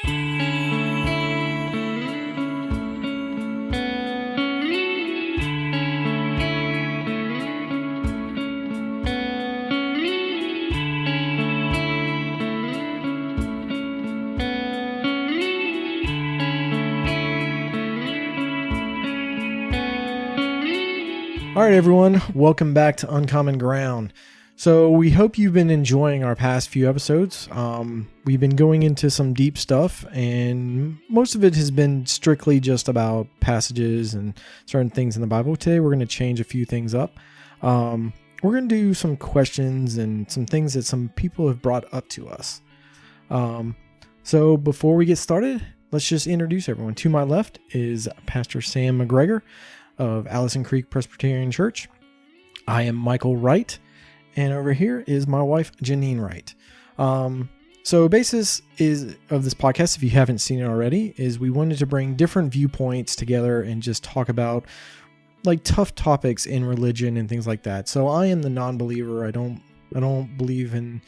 All right, everyone, welcome back to Uncommon Ground. So we hope you've been enjoying our past few episodes. We've been going into some deep stuff, and most of it has been strictly just about passages and certain things in the Bible. Today, we're going to change a few things up. We're going to do some questions and some things that some people have brought up to us. So before we get started, let's just introduce everyone. To my left is Pastor Sam McGregor of Allison Creek Presbyterian Church. I am Michael Wright, and over here is my wife Janine Wright. So basis of this podcast, if you haven't seen it already, is we wanted to bring different viewpoints together and just talk about like tough topics in religion and things like that. So I am the non-believer. I don't believe in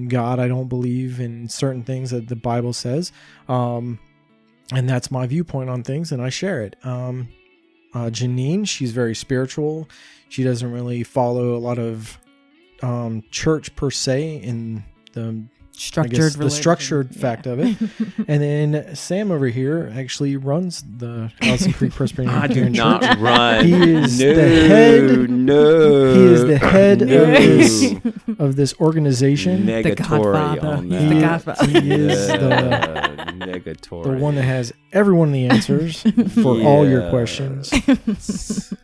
God. I don't believe in certain things that the Bible says, and that's my viewpoint on things, and I share it. Janine, she's very spiritual. She doesn't really follow a lot of church per se in the structured fact of it. And then Sam over here actually runs the Allison Creek Presbyterian Church. I do not run. He is the head. No. He is the head of this organization. Negatory on that. The Godfather. He is the one that has every one of the answers for all your questions,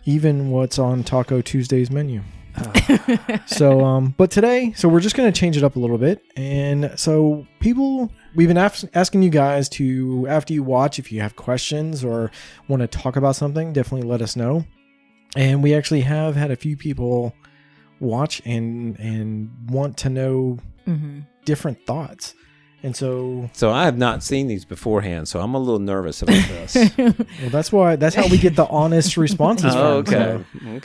even what's on Taco Tuesday's menu. But today, we're just going to change it up a little bit. And so we've been asking you guys to, after you watch, if you have questions or want to talk about something, definitely let us know. And we actually have had a few people watch and want to know different thoughts. And so I have not seen these beforehand, so I'm a little nervous about this. Well, that's how we get the honest responses. Okay. You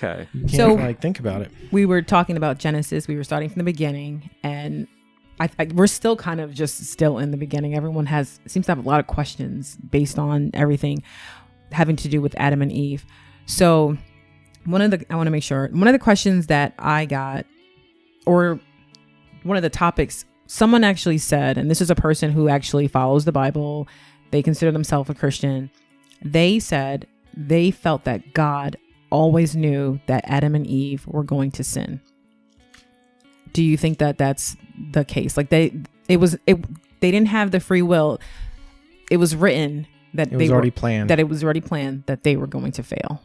can't think about it. We were talking about Genesis. We were starting from the beginning, and we're still kind of just still in the beginning. Everyone seems to have a lot of questions based on everything having to do with Adam and Eve. So I want to make sure one of the questions that I got, or one of the topics. Someone actually said, and this is a person who actually follows the Bible, they consider themselves a Christian. They said they felt that God always knew that Adam and Eve were going to sin. Do you think that that's the case? Like they didn't have the free will. It was written that it was already planned that they were going to fail.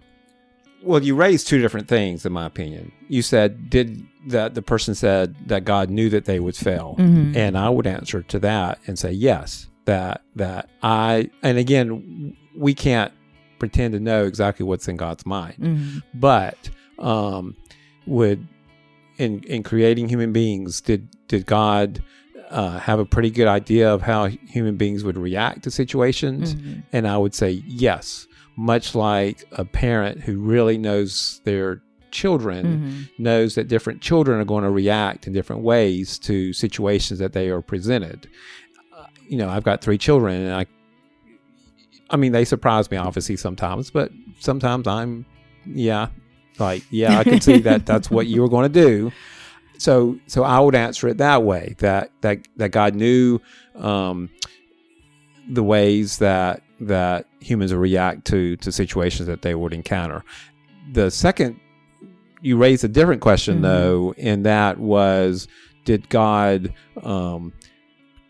Well, you raised two different things, in my opinion. You said, the person said that God knew that they would fail. Mm-hmm. And I would answer to that and say, yes, and again, we can't pretend to know exactly what's in God's mind. Mm-hmm. But in creating human beings, did God have a pretty good idea of how human beings would react to situations? Mm-hmm. And I would say yes. Much like a parent who really knows their children knows that different children are going to react in different ways to situations that they are presented. I've got 3 children, and I mean, they surprise me obviously sometimes, but sometimes I can see that that's what you were going to do. So I would answer it that way, that God knew the ways that humans will react to situations that they would encounter. The second, you raised a different question though, and that was, did God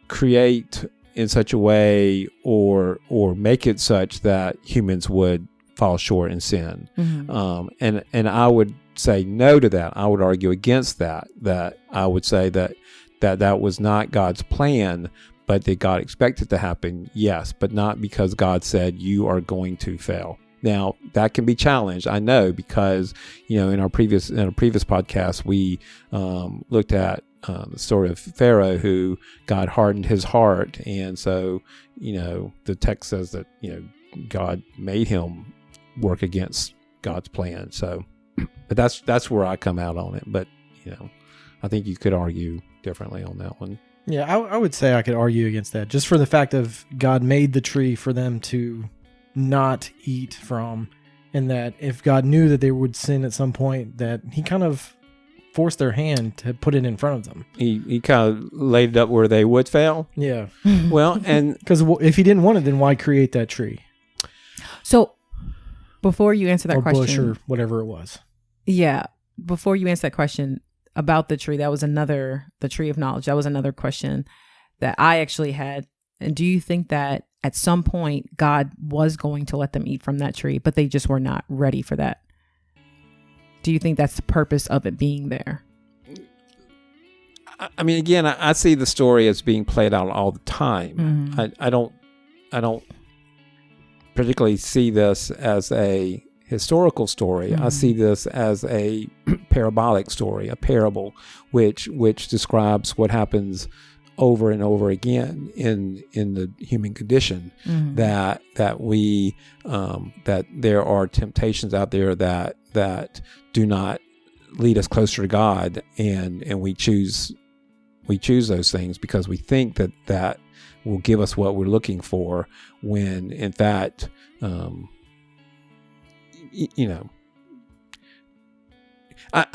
create in such a way or make it such that humans would fall short in sin? And I would say no to that. I would argue against that I would say that was not God's plan. But did God expect it to happen? Yes, but not because God said you are going to fail. Now that can be challenged, I know, because in our previous podcast we looked at the story of Pharaoh, who God hardened his heart, and so the text says that God made him work against God's plan. So, but that's where I come out on it. But I think you could argue differently on that one. Yeah, I would say I could argue against that, just for the fact of God made the tree for them to not eat from, and that if God knew that they would sin at some point, that he kind of forced their hand to put it in front of them. He kind of laid it up where they would fail. Yeah. Well, and because if he didn't want it, then why create that tree? So before you answer that or question, bush or whatever it was. Yeah. Before you answer that question about the tree, the tree of knowledge, that was another question that I actually had. And do you think that at some point God was going to let them eat from that tree, but they just were not ready for that? Do you think that's the purpose of it being there? I mean, again, I see the story as being played out all the time. Mm-hmm. I don't particularly see this as a historical story. I see this as a parabolic story, a parable, which describes what happens over and over again in the human condition. That we that there are temptations out there that do not lead us closer to God, and we choose those things because we think that will give us what we're looking for, when in fact, I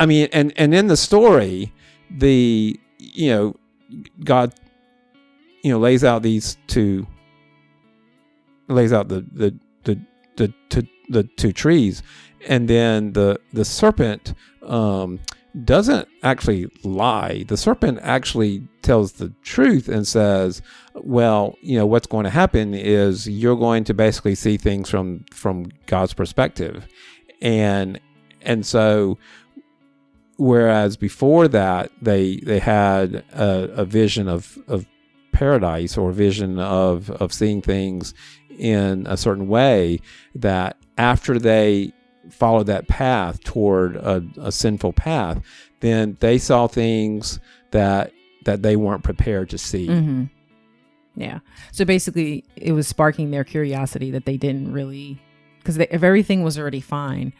mean, and in the story, God, lays out the two trees, and then the serpent doesn't actually lie. The serpent actually tells the truth and says, well, what's going to happen is you're going to basically see things from God's perspective. And so, whereas before that, they had a vision of paradise, or a vision of seeing things in a certain way, that after they followed that path toward a sinful path, then they saw things that they weren't prepared to see. Mm-hmm. Yeah. So basically, it was sparking their curiosity that they didn't really, because if everything was already fine,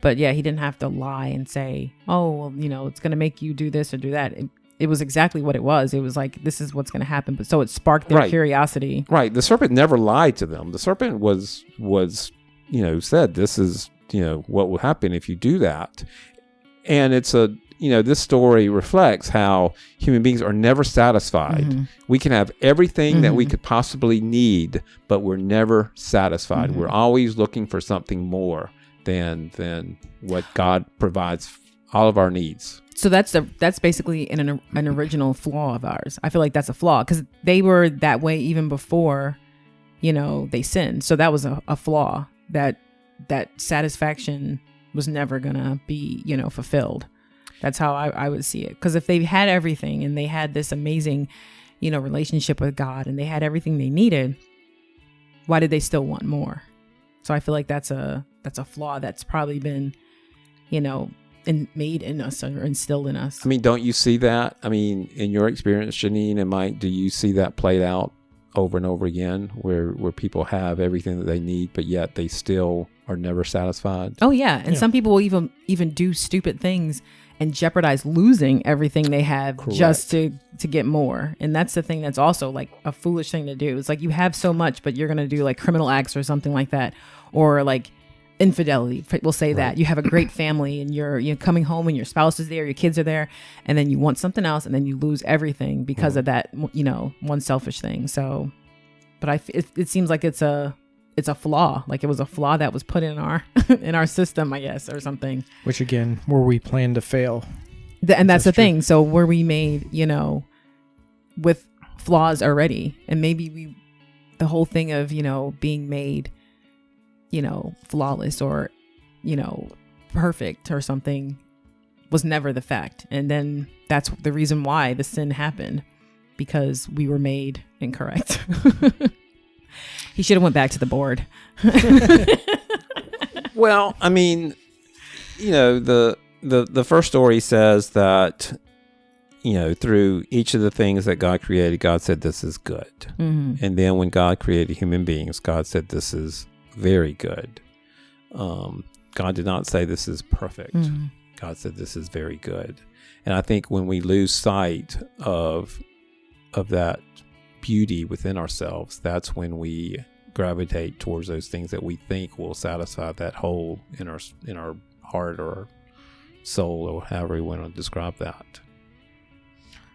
but yeah, he didn't have to lie and say, oh, well, it's going to make you do this or do that. It was exactly what it was. It was like, this is what's going to happen. But so it sparked their curiosity. Right. The serpent never lied to them. The serpent was said, this is, what will happen if you do that. And it's this story reflects how human beings are never satisfied. Mm-hmm. We can have everything that we could possibly need, but we're never satisfied. We're always looking for something more than what God provides all of our needs. So that's basically an original flaw of ours. I feel like that's a flaw, because they were that way even before, they sinned. So that was a flaw, that satisfaction was never gonna be, fulfilled. That's how I would see it. Because if they had everything and they had this amazing, relationship with God, and they had everything they needed, why did they still want more? So I feel like that's a flaw that's probably been, made in us or instilled in us. I mean, don't you see that? I mean, in your experience, Janine and Mike, do you see that played out over and over again, where people have everything that they need, but yet they still are never satisfied? Oh yeah, and some people will even do stupid things and jeopardize losing everything they have. Correct. Just to get more. And that's the thing that's also like a foolish thing to do. It's like you have so much, but you're going to do like criminal acts or something like that, or like infidelity. We'll say that you have a great family and you're coming home and your spouse is there, your kids are there, and then you want something else, and then you lose everything because of that, one selfish thing. So, but it seems like it's a flaw. Like it was a flaw that was put in our in our system, I guess, or something. Which again, where we plan to fail. And that's the thing. So were we made, with flaws already, and maybe the whole thing of being made, flawless or perfect or something was never the fact. And then that's the reason why the sin happened, because we were made incorrect. He should have went back to the board. Well, I mean, the first story says that, through each of the things that God created, God said, this is good. Mm-hmm. And then when God created human beings, God said, this is very good. God did not say this is perfect. Mm-hmm. God said, this is very good. And I think when we lose sight of beauty within ourselves, that's when we gravitate towards those things that we think will satisfy that hole in our heart or soul, or however you want to describe that.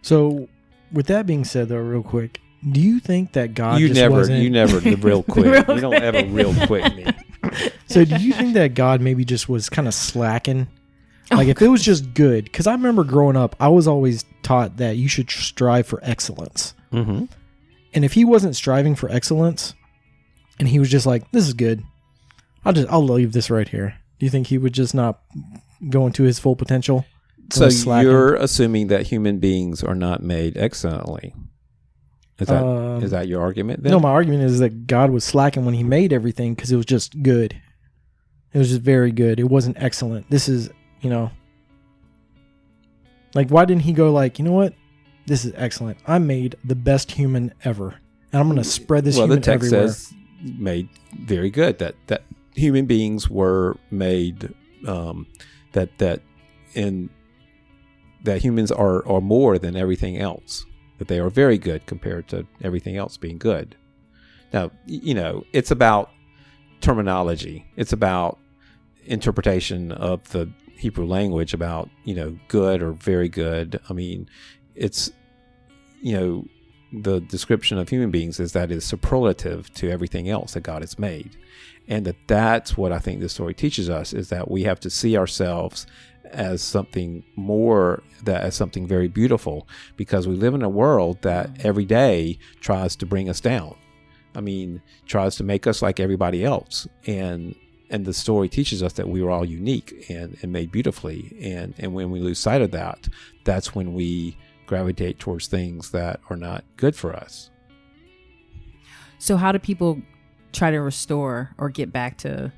So, with that being said, though, real quick, do you think that God You just never the real quick. Real You don't have a real quick me. So, do you think that God maybe just was kind of slacking? Like, if it was just good, because I remember growing up, I was always taught that you should strive for excellence. Mm-hmm. And if he wasn't striving for excellence, and he was just like, "This is good, I'll leave this right here," do you think he would just not go into his full potential? So you're assuming that human beings are not made excellently. Is that your argument then? No, my argument is that God was slacking when he made everything because it was just good. It was just very good. It wasn't excellent. This is, like, why didn't he go like, you know what? This is excellent. I made the best human ever, and I'm going to spread this human everywhere. Well, the text says made very good. That human beings were made. That humans are more than everything else. That they are very good compared to everything else being good. Now, it's about terminology. It's about interpretation of the Hebrew language about, good or very good. I mean, it's, the description of human beings is that it's superlative to everything else that God has made. And that's what I think this story teaches us, is that we have to see ourselves as something more, as something very beautiful, because we live in a world that every day tries to bring us down. I mean, tries to make us like everybody else. And the story teaches us that we are all unique and made beautifully. And when we lose sight of that, that's when we gravitate towards things that are not good for us. So how do people try to restore or get back to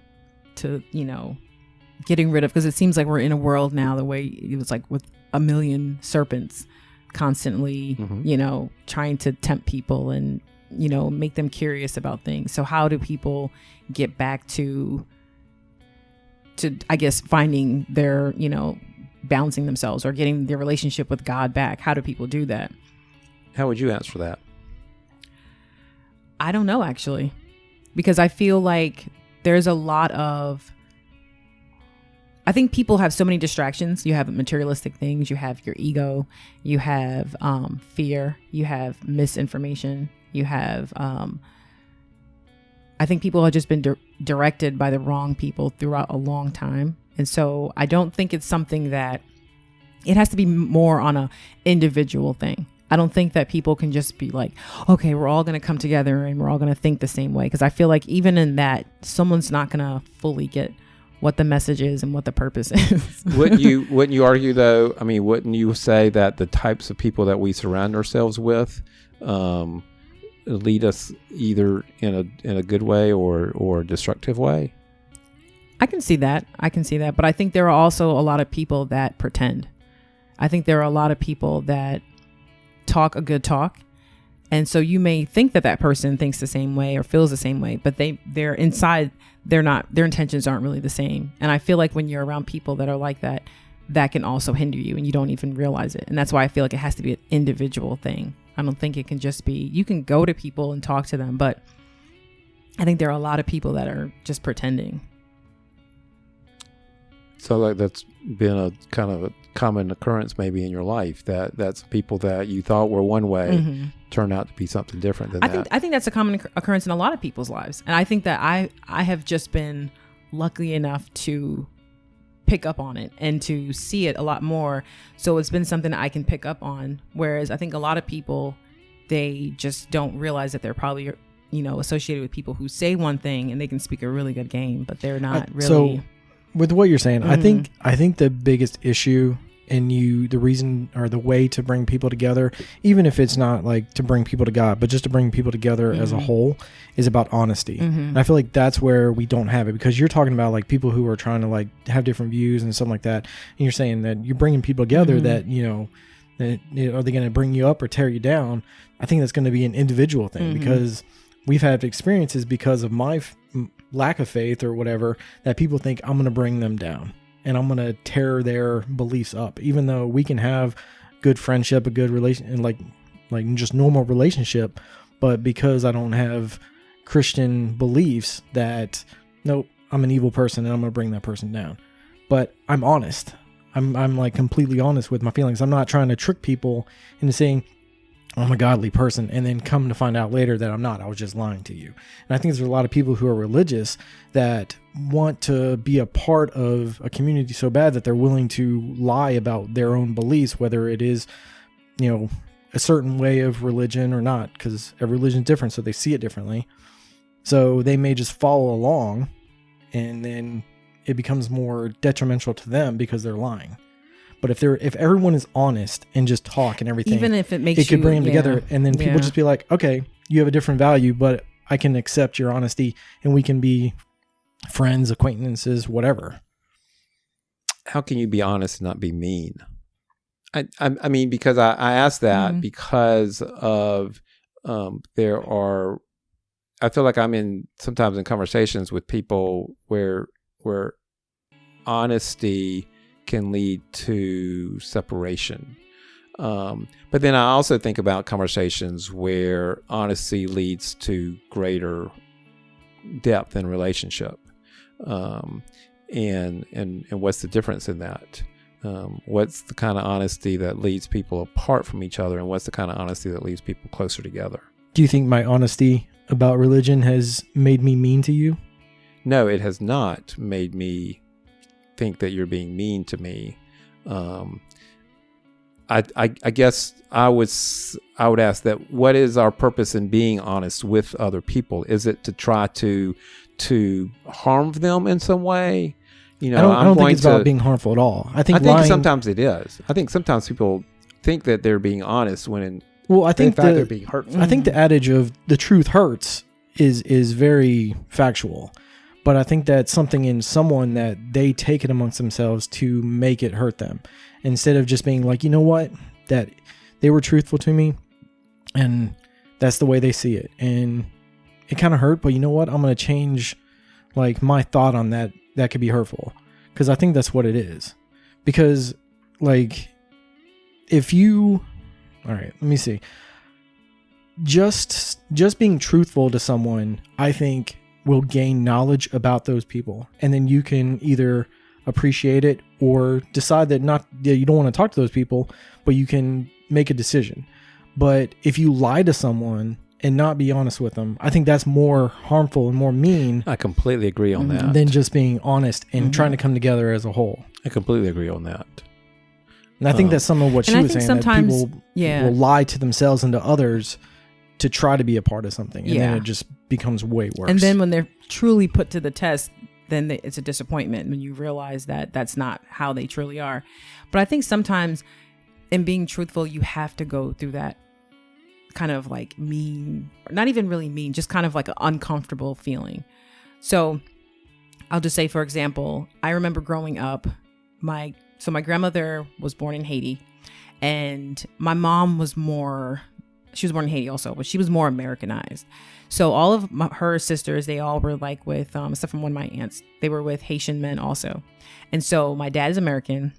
getting rid of, because it seems like we're in a world now the way it was like with a million serpents constantly, trying to tempt people and, make them curious about things. So how do people get back to, I guess, finding their, balancing themselves or getting their relationship with God back? How do people do that? How would you answer that? I don't know, actually, because I feel like there's a lot of, I think people have so many distractions. You have materialistic things, you have your ego, you have fear, you have misinformation, you have, I think people have just been directed by the wrong people throughout a long time. And so I don't think it's something that, it has to be more on a individual thing. I don't think that people can just be like, okay, we're all going to come together and we're all going to think the same way. Because I feel like even in that, someone's not going to fully get what the message is and what the purpose is. Wouldn't you argue, though? I mean, wouldn't you say that the types of people that we surround ourselves with lead us either in a good way or a destructive way? I can see that. But I think there are also a lot of people that pretend. I think there are a lot of people that talk a good talk. And so you may think that person thinks the same way or feels the same way, but they're inside, they're not, their intentions aren't really the same. And I feel like when you're around people that are like that, that can also hinder you and you don't even realize it. And that's why I feel like it has to be an individual thing. I don't think it can just be, you can go to people and talk to them, but I think there are a lot of people that are just pretending. So like that's been a kind of a common occurrence maybe in your life, that's people that you thought were one way turn out to be something different than that. I think that's a common occurrence in a lot of people's lives. And I think that I have just been lucky enough to pick up on it and to see it a lot more. So it's been something that I can pick up on. Whereas I think a lot of people, they just don't realize that they're probably, associated with people who say one thing and they can speak a really good game, but they're not really. So with what you're saying, I think the biggest issue and the reason or the way to bring people together, even if it's not like to bring people to God, but just to bring people together as a whole, is about honesty. And I feel like that's where we don't have it, because you're talking about like people who are trying to like have different views and something like that. And you're saying that you're bringing people together that, that, are they going to bring you up or tear you down? I think that's going to be an individual thing, because we've had experiences because of my lack of faith or whatever, that people think I'm going to bring them down and I'm going to tear their beliefs up, even though we can have good friendship, a good relation, and like like just normal relationship, but because I don't have Christian beliefs, that nope, I'm an evil person and I'm going to bring that person down. But I'm honest. I'm like completely honest with my feelings. I'm not trying to trick people into saying I'm a godly person and then come to find out later that I'm not. I was just lying to you. And I think there's a lot of people who are religious that want to be a part of a community so bad that they're willing to lie about their own beliefs, whether it is, you know, a certain way of religion or not, because every religion is different, so they see it differently. So they may just follow along, and then it becomes more detrimental to them because they're lying. But if everyone is honest and just talk and everything, even if it could bring them together, and then people just be like, okay, you have a different value, but I can accept your honesty, and we can be friends, acquaintances, whatever. How can you be honest and not be mean? I mean, because I asked that because of I feel like I'm sometimes in conversations with people where honesty can lead to separation. But then I also think about conversations where honesty leads to greater depth in relationship. And what's the difference in that? What's the kind of honesty that leads people apart from each other, and what's the kind of honesty that leads people closer together? Do you think my honesty about religion has made me mean to you? No, it has not made me think that you're being mean to me. I guess I would ask that, what is our purpose in being honest with other people? Is it to try to harm them in some way? You know, I don't think it's about being harmful at all. I think sometimes it is. I think sometimes people think that they're being honest when I think they're being hurtful. I think the adage of the truth hurts is very factual. But I think that's something in someone that they take it amongst themselves to make it hurt them. Instead of just being like, you know what, that they were truthful to me and that's the way they see it. And it kind of hurt, but you know what, I'm going to change like my thought on that could be hurtful. Because I think that's what it is. Because like, all right, let me see. Just being truthful to someone, I think, will gain knowledge about those people, and then you can either appreciate it or decide that you don't want to talk to those people, but you can make a decision. But if you lie to someone and not be honest with them, I think that's more harmful and more mean. I completely agree on that. Than just being honest and trying to come together as a whole. I completely agree on that. And I think that's some of what she was saying, that people will lie to themselves and to others to try to be a part of something, and then it just becomes way worse. And then when they're truly put to the test, then it's a disappointment when you realize that that's not how they truly are. But I think sometimes in being truthful, you have to go through that kind of like mean, or not even really mean, just kind of like an uncomfortable feeling. So I'll just say, for example, I remember growing up, my grandmother was born in Haiti, and my mom was she was born in Haiti also, but she was more Americanized. So all of her sisters, they all were like with, except from one of my aunts, they were with Haitian men also. And so my dad is American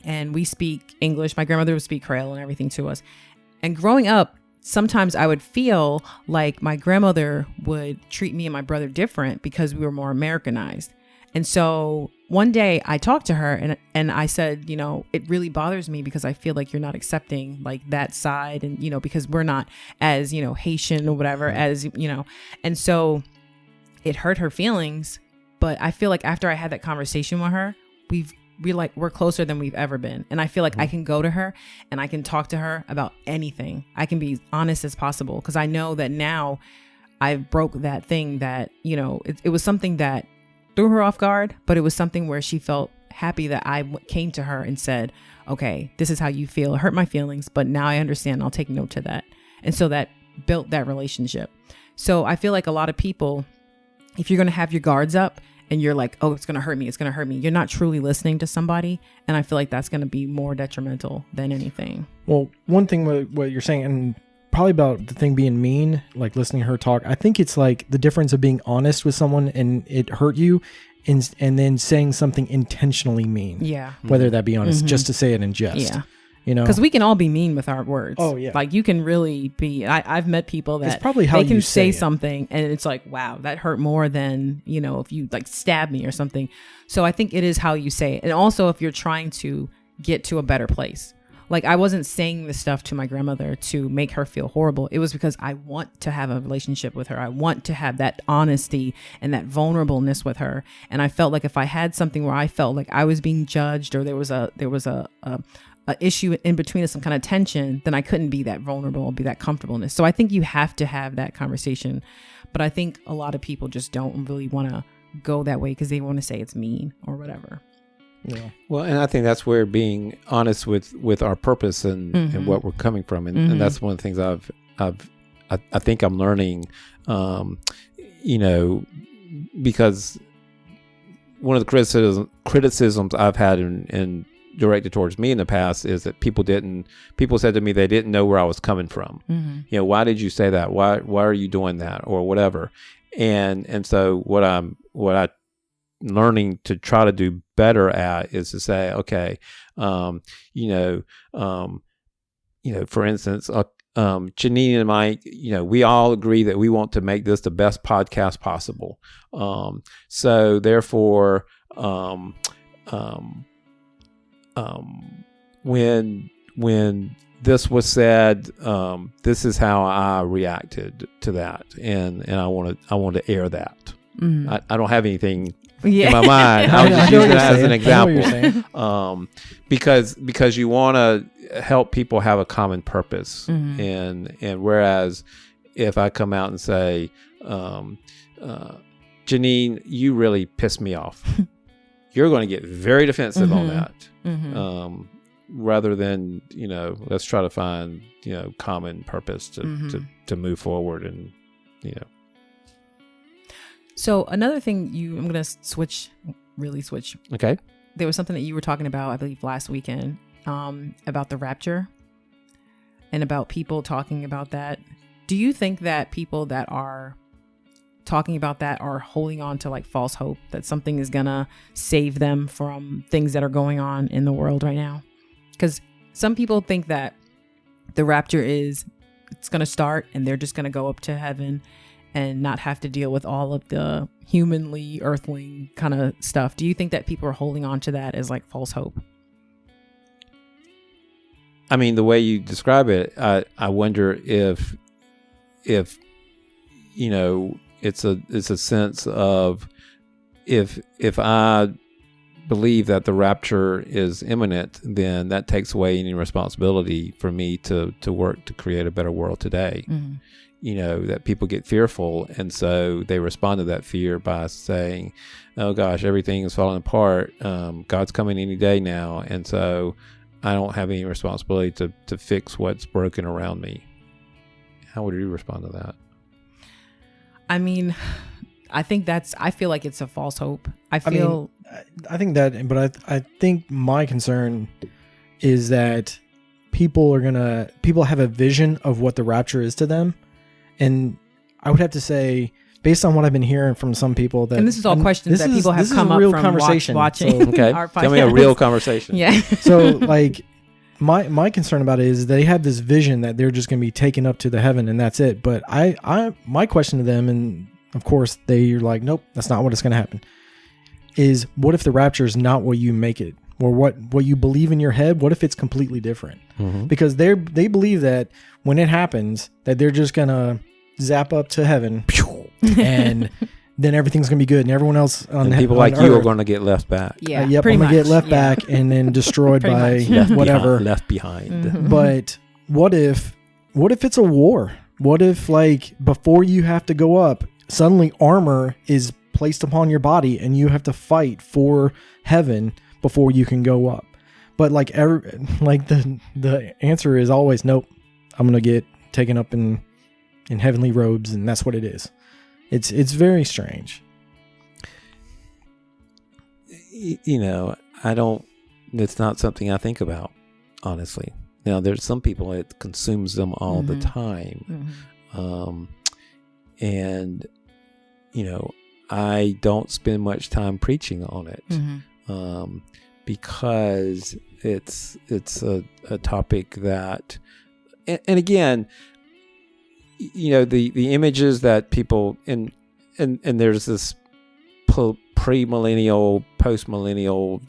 and we speak English. My grandmother would speak Creole and everything to us. And growing up, sometimes I would feel like my grandmother would treat me and my brother different because we were more Americanized. And so one day I talked to her and I said, you know, it really bothers me because I feel like you're not accepting like that side, and, you know, because we're not as, you know, Haitian or whatever as, you know, and so it hurt her feelings. But I feel like after I had that conversation with her, we're closer than we've ever been. And I feel like I can go to her and I can talk to her about anything. I can be honest as possible because I know that now I've broke that thing that, you know, it was something that threw her off guard, but it was something where she felt happy that I came to her and said, okay, this is how you feel. It hurt my feelings, but now I understand. I'll take note to that. And so that built that relationship. So I feel like a lot of people, if you're going to have your guards up and you're like, oh, it's going to hurt me, you're not truly listening to somebody. And I feel like that's going to be more detrimental than anything. Well, one thing what you're saying, and probably about the thing being mean, like listening to her talk, I think it's like the difference of being honest with someone and it hurt you, and then saying something intentionally mean. Yeah. Whether that be honest, just to say it in jest. Yeah. You know, because we can all be mean with our words. Oh, yeah. Like you can really be. I've met people that it's probably how they can you say it. something and it's like, wow, that hurt more than, you know, if you like stab me or something. So I think it is how you say it. And also if you're trying to get to a better place. Like I wasn't saying this stuff to my grandmother to make her feel horrible. It was because I want to have a relationship with her. I want to have that honesty and that vulnerableness with her. And I felt like if I had something where I felt like I was being judged or there was a issue in between us, some kind of tension, then I couldn't be that vulnerable, be that comfortableness. So I think you have to have that conversation. But I think a lot of people just don't really want to go that way because they want to say it's mean or whatever. Yeah. Well, and I think that's where being honest with our purpose and what we're coming from, and that's one of the things I think I'm learning, you know, because one of the criticisms I've had in directed towards me in the past is that people said to me they didn't know where I was coming from. You know, why did you say that? Why are you doing that or whatever? And so what I'm learning to try to do better at is to say, okay, you know, for instance, Janine and Mike, you know, we all agree that we want to make this the best podcast possible. So therefore, when this was said, this is how I reacted to that, and I want to air that. I don't have anything in my mind. I was just using that as an example, because you want to help people have a common purpose, and whereas if I come out and say, Janine, you really pissed me off, you're going to get very defensive on that. Rather than, you know, let's try to find, you know, common purpose to move forward, and, you know. So another thing I'm going to switch. Okay. There was something that you were talking about, I believe last weekend, about the rapture and about people talking about that. Do you think that people that are talking about that are holding on to like false hope that something is going to save them from things that are going on in the world right now? Because some people think that the rapture it's going to start and they're just going to go up to heaven and not have to deal with all of the humanly, earthling kind of stuff. Do you think that people are holding on to that as like false hope? I mean, the way you describe it, I wonder if you know, it's a sense of if I believe that the rapture is imminent, then that takes away any responsibility for me to work to create a better world today. You know, that people get fearful, and so they respond to that fear by saying, oh gosh, everything is falling apart, God's coming any day now, and so I don't have any responsibility to fix what's broken around me. How would you respond to that? I mean, I feel like it's a false hope. I think that, but I think my concern is that people have a vision of what the rapture is to them. And I would have to say, based on what I've been hearing from some people, that, and this is all questions that people have come up from watching okay. our podcast. Tell me a real conversation. Yeah. So like my concern about it is they have this vision that they're just going to be taken up to the heaven and that's it. But my question to them, and of course they're like, nope, that's not what it's going to happen, is what if the rapture is not what you make it, or what you believe in your head? What if it's completely different? Because they believe that when it happens, that they're just gonna zap up to heaven, and then everything's gonna be good, and everyone else on people like you are going to get left back. Yeah, I'm gonna get left back and then destroyed by whatever. Left behind. But what if it's a war? What if, like, before you have to go up, suddenly armor is placed upon your body and you have to fight for heaven before you can go up? But like the answer is always nope. I'm gonna get taken up in heavenly robes, and that's what it is. It's very strange. You know, it's not something I think about, honestly. Now, there's some people it consumes them all the time, and you know, I don't spend much time preaching on it. because it's a topic that, and again, the images that people and there's this pre-millennial, post-millennial,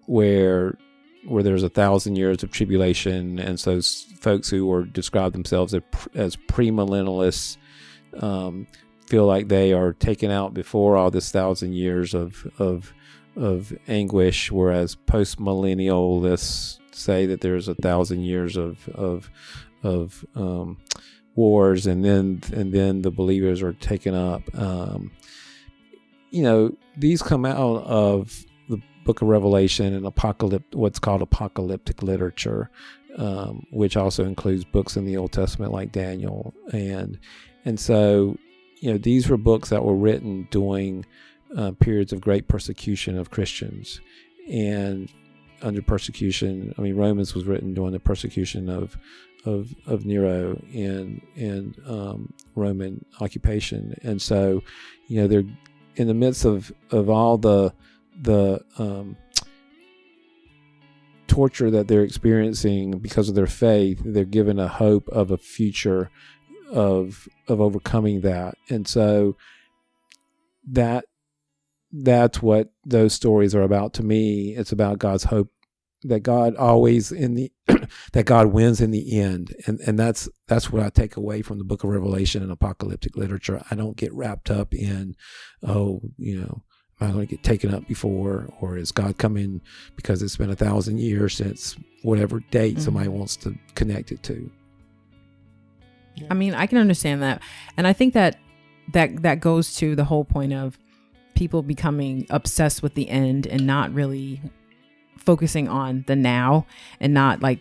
where there's 1,000 years of tribulation, and so folks who describe themselves as premillennialists feel like they are taken out before all this 1,000 years of anguish, whereas post-millennialists say that there's 1,000 years of wars, and then the believers are taken up. These come out of the Book of Revelation and what's called apocalyptic literature, which also includes books in the Old Testament like Daniel, and so these were books that were written during periods of great persecution of Christians, and under persecution. I mean, Romans was written during the persecution of Nero and Roman occupation, and so they're in the midst of all the torture that they're experiencing because of their faith. They're given a hope of a future of overcoming that, and so that's what those stories are about to me. It's about God's hope that God always that God wins in the end, and that's what I take away from the Book of Revelation and apocalyptic literature. I don't get wrapped up in, am I going to get taken up before, or is God coming because it's been 1,000 years since whatever date somebody wants to connect it to. I mean, I can understand that, and I think that goes to the whole point of people becoming obsessed with the end and not really focusing on the now, and not like,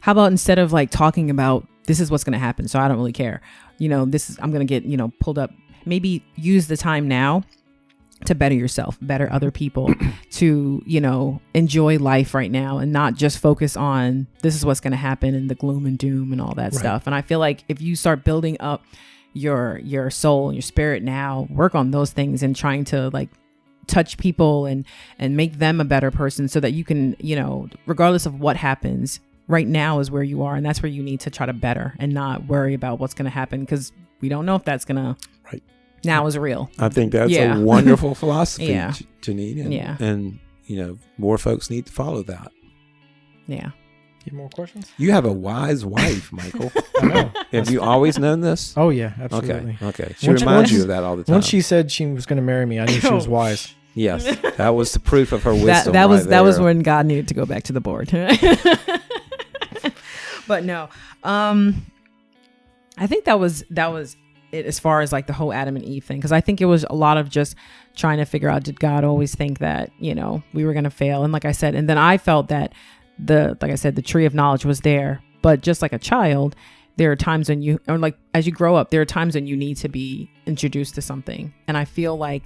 how about instead of like talking about this is what's going to happen, so I don't really care, I'm going to get pulled up, maybe use the time now to better yourself, better other people, to enjoy life right now, and not just focus on this is what's going to happen and the gloom and doom and all that stuff. And I feel like if you start building up your soul and your spirit now, work on those things and trying to like touch people and make them a better person, so that you can, regardless of what happens, right now is where you are, and that's where you need to try to better and not worry about what's going to happen, because we don't know if that's going to now is real. I think that's a wonderful philosophy, Janine, and more folks need to follow that. Any more questions? You have a wise wife, Michael. I know. Have you always known this? Oh yeah, absolutely. Okay. She reminds you of that all the time. Once she said she was going to marry me, I knew she was wise. Yes, that was the proof of her wisdom. That was when God needed to go back to the board. But no, I think that was it as far as like the whole Adam and Eve thing, because I think it was a lot of just trying to figure out, did God always think that we were going to fail? And like I said, and then I felt that the tree of knowledge was there, but just like a child, there are times when as you grow up, there are times when you need to be introduced to something. And I feel like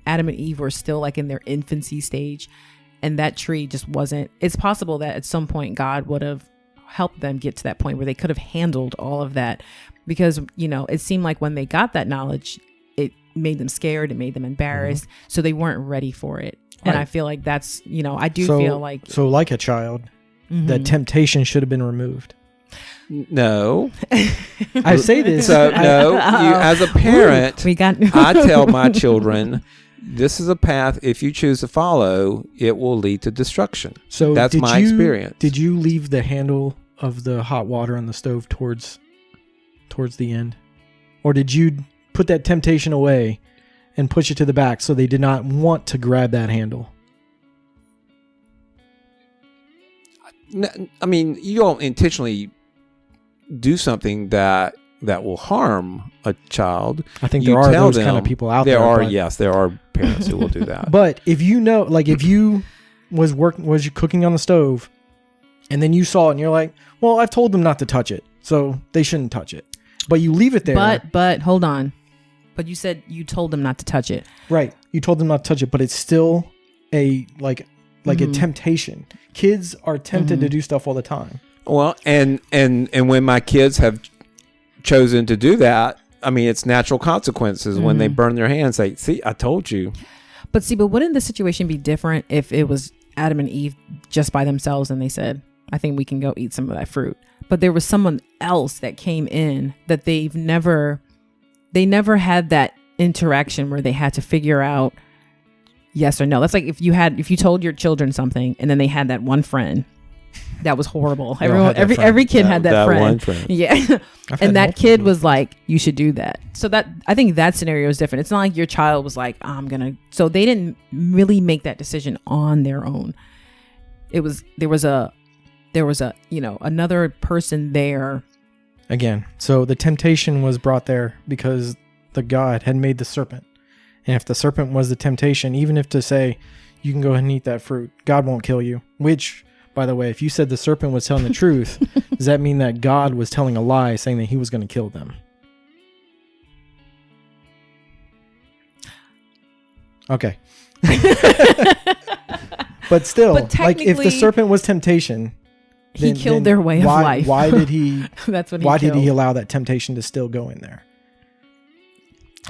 Adam and Eve were still like in their infancy stage, and that tree just wasn't. It's possible that at some point God would have helped them get to that point where they could have handled all of that, because it seemed like when they got that knowledge, it made them scared, it made them embarrassed, so they weren't ready for it. And I feel like that's I do feel like like a child, that temptation should have been removed. No, I say this. So no, you, as a parent, I tell my children, this is a path. If you choose to follow, it will lead to destruction. So that's my experience. Did you leave the handle of the hot water on the stove towards the end, or did you put that temptation away and push it to the back so they did not want to grab that handle? I mean, you don't intentionally do something that will harm a child. I think there are those kind of people out there. There are parents who will do that. But if if you was you cooking on the stove, and then you saw it and you're like, well, I've told them not to touch it, so they shouldn't touch it. But you leave it there. But hold on. But you said you told them not to touch it. Right. You told them not to touch it, but it's still a a temptation. Kids are tempted to do stuff all the time. Well, and when my kids have chosen to do that, I mean, it's natural consequences when they burn their hands. Like, see, I told you. But wouldn't the situation be different if it was Adam and Eve just by themselves and they said, I think we can go eat some of that fruit. But there was someone else that came in that they never had that interaction where they had to figure out yes or no. That's like if you told your children something and then they had that one friend that was horrible. Every kid had that friend. One friend. Yeah. And that kid was like, you should do that. So that, I think that scenario is different. It's not like your child was like, so they didn't really make that decision on their own. There was a another person there. Again, so the temptation was brought there because the God had made the serpent. And if the serpent was the temptation, even if to say, you can go ahead and eat that fruit, God won't kill you. Which, by the way, if you said the serpent was telling the truth, does that mean that God was telling a lie, saying that he was going to kill them? Okay. But still, like if the serpent was temptation, he killed their way of life. Why did he? That's what he Why killed. did he allow that temptation to still go in there?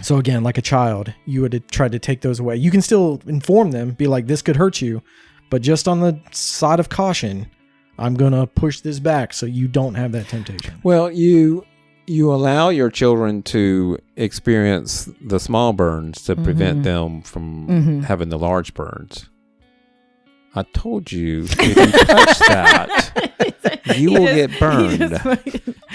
So again, like a child, you would have tried to take those away. You can still inform them, be like, this could hurt you, but just on the side of caution, I'm going to push this back so you don't have that temptation. Well, you allow your children to experience the small burns to prevent them from having the large burns. I told you, if you touch that, you will get burned.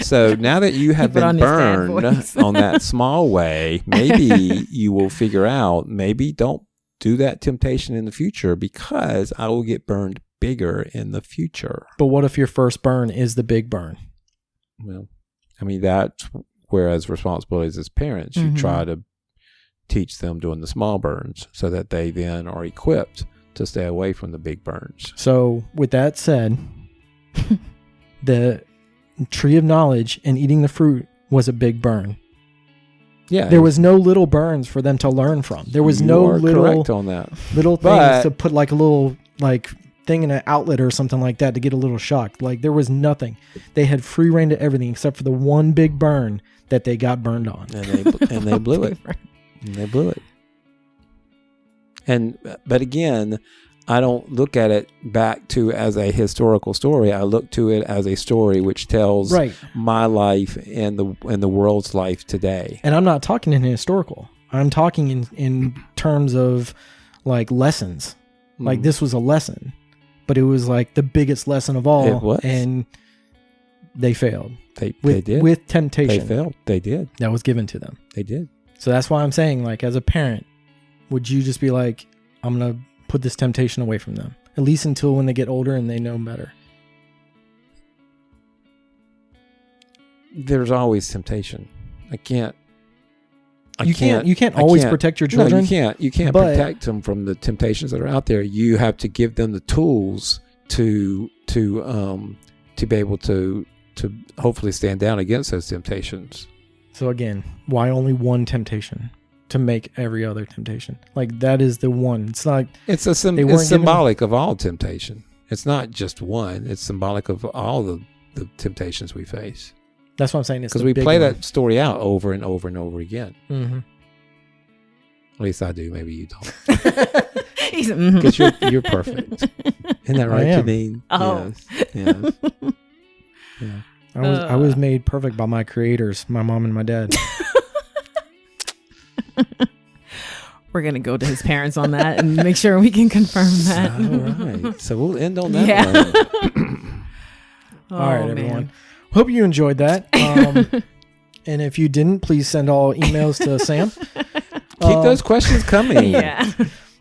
So now that you have been burned on that small way, maybe you will figure out, maybe don't do that temptation in the future because I will get burned bigger in the future. But what if your first burn is the big burn? Well, I mean, that's whereas responsibilities as parents, you try to teach them doing the small burns so that they then are equipped to stay away from the big burns. So with that said, the tree of knowledge and eating the fruit was a big burn. Yeah, there was no little burns for them to learn from. There was no little correct on that. Little things to put like a little like thing in an outlet or something like that to get a little shocked. Like there was nothing. They had free reign to everything except for the one big burn that they got burned on. And they blew it. And they blew it. But again, I don't look at it back to as a historical story. I look to it as a story which tells my life and the world's life today. And I'm not talking in historical. I'm talking in terms of like lessons. Like this was a lesson, but it was like the biggest lesson of all. It was. And they failed. They did. With temptation. They failed. They did. That was given to them. They did. So that's why I'm saying, like, as a parent, would you just be like, I'm going to put this temptation away from them, at least until when they get older and they know better? There's always temptation. You can't always protect your children. No, you can't protect them from the temptations that are out there. You have to give them the tools to be able to hopefully stand down against those temptations. So again, why only one temptation to make every other temptation? Like that is the one. It's not. It's symbolic of all temptation. It's not just one. It's symbolic of all the temptations we face. That's what I'm saying. Because we play that story out over and over and over again. Mm-hmm. At least I do. Maybe you don't. Because you're perfect. Isn't that right, Janine? Oh. Yes. Yeah. I was made perfect by my creators, my mom and my dad. We're going to go to his parents on that and make sure we can confirm that. All right. So we'll end on that one. All right, everyone. Hope you enjoyed that. And if you didn't, please send all emails to Sam. Keep those questions coming. Yeah.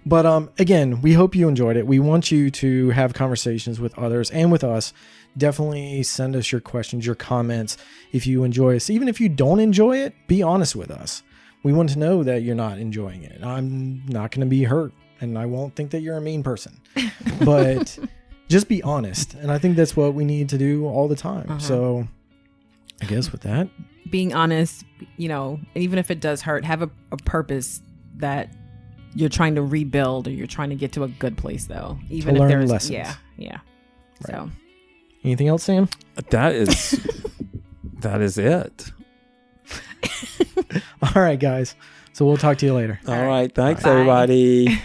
But again, we hope you enjoyed it. We want you to have conversations with others and with us. Definitely send us your questions, your comments. If you enjoy us, even if you don't enjoy it, be honest with us. We want to know that you're not enjoying it. I'm not going to be hurt, and I won't think that you're a mean person. But just be honest. And I think that's what we need to do all the time. Uh-huh. So I guess with that, being honest, even if it does hurt, have a purpose that you're trying to rebuild or you're trying to get to a good place, though. Even if there's lessons. Yeah. Right. So anything else, Sam? That is it. All right, guys. So we'll talk to you later. All right. Thanks, everybody.